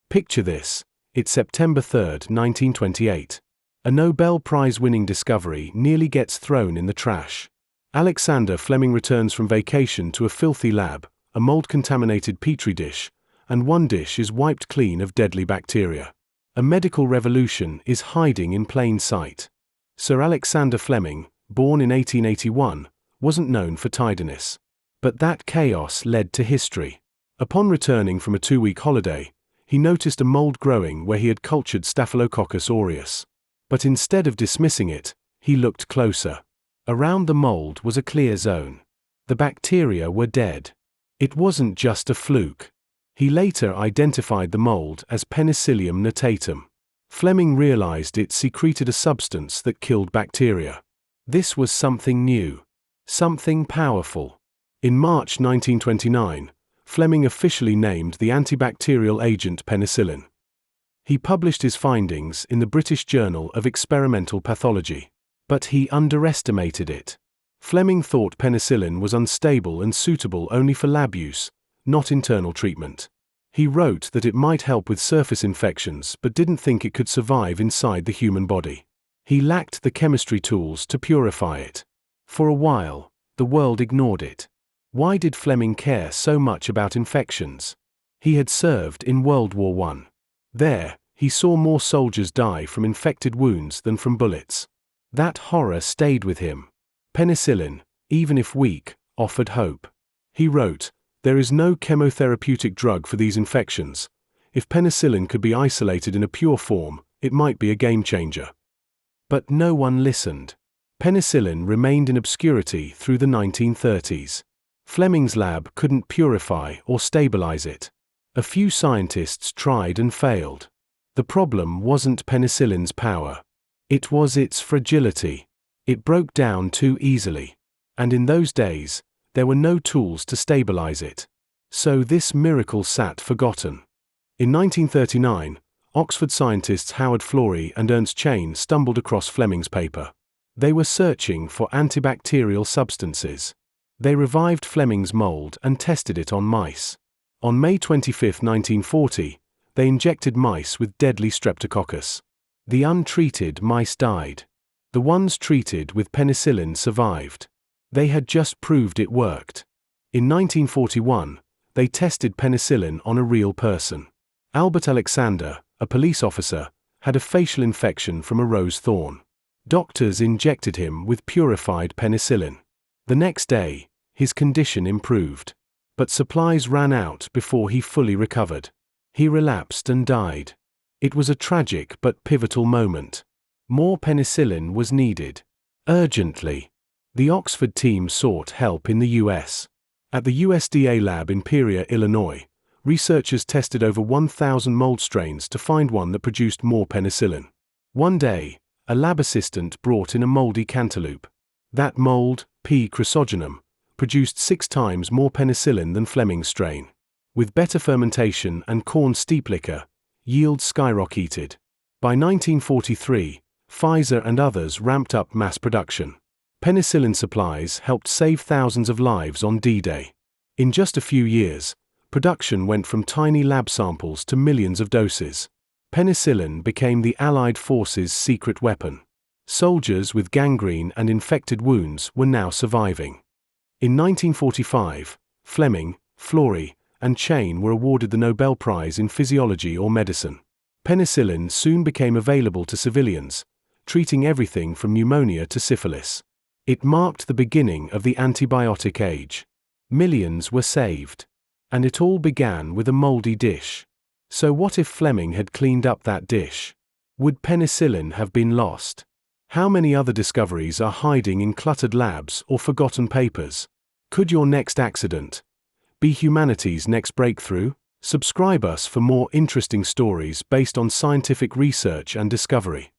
Picture this. It's September 3, 1928. A Nobel Prize-winning discovery nearly gets thrown in the trash. Alexander Fleming returns from vacation to a filthy lab, a mold-contaminated Petri dish, and one dish is wiped clean of deadly bacteria. A medical revolution is hiding in plain sight. Sir Alexander Fleming, born in 1881, wasn't known for tidiness. But that chaos led to history. Upon returning from a 2-week holiday, he noticed a mold growing where he had cultured Staphylococcus aureus. But instead of dismissing it, he looked closer. Around the mold was a clear zone. The bacteria were dead. It wasn't just a fluke. He later identified the mold as Penicillium notatum. Fleming realized it secreted a substance that killed bacteria. This was something new. Something powerful. In March 1929, Fleming officially named the antibacterial agent penicillin. He published his findings in the British Journal of Experimental Pathology. But he underestimated it. Fleming thought penicillin was unstable and suitable only for lab use, not internal treatment. He wrote that it might help with surface infections but didn't think it could survive inside the human body. He lacked the chemistry tools to purify it. For a while, the world ignored it. Why did Fleming care so much about infections? He had served in World War I. There, he saw more soldiers die from infected wounds than from bullets. That horror stayed with him. Penicillin, even if weak, offered hope. He wrote, "There is no chemotherapeutic drug for these infections. If penicillin could be isolated in a pure form, it might be a game changer." But no one listened. Penicillin remained in obscurity through the 1930s. Fleming's lab couldn't purify or stabilize it. A few scientists tried and failed. The problem wasn't penicillin's power. It was its fragility. It broke down too easily. And in those days, there were no tools to stabilize it. So this miracle sat forgotten. In 1939, Oxford scientists Howard Florey and Ernst Chain stumbled across Fleming's paper. They were searching for antibacterial substances. They revived Fleming's mold and tested it on mice. On May 25, 1940, they injected mice with deadly streptococcus. The untreated mice died. The ones treated with penicillin survived. They had just proved it worked. In 1941, they tested penicillin on a real person. Albert Alexander, a police officer, had a facial infection from a rose thorn. Doctors injected him with purified penicillin. The next day, his condition improved. But supplies ran out before he fully recovered. He relapsed and died. It was a tragic but pivotal moment. More penicillin was needed. Urgently. The Oxford team sought help in the US. At the USDA lab in Peoria, Illinois, researchers tested over 1,000 mold strains to find one that produced more penicillin. One day, a lab assistant brought in a moldy cantaloupe. That mold, P. chrysogenum, produced 6 times more penicillin than Fleming's strain. With better fermentation and corn steep liquor, yields skyrocketed. By 1943, Pfizer and others ramped up mass production. Penicillin supplies helped save thousands of lives on D-Day. In just a few years, production went from tiny lab samples to millions of doses. Penicillin became the Allied forces' secret weapon. Soldiers with gangrene and infected wounds were now surviving. In 1945, Fleming, Florey, and Chain were awarded the Nobel Prize in Physiology or Medicine. Penicillin soon became available to civilians, treating everything from pneumonia to syphilis. It marked the beginning of the antibiotic age. Millions were saved. And it all began with a moldy dish. So what if Fleming had cleaned up that dish? Would penicillin have been lost? How many other discoveries are hiding in cluttered labs or forgotten papers? Could your next accident be humanity's next breakthrough? Subscribe us for more interesting stories based on scientific research and discovery.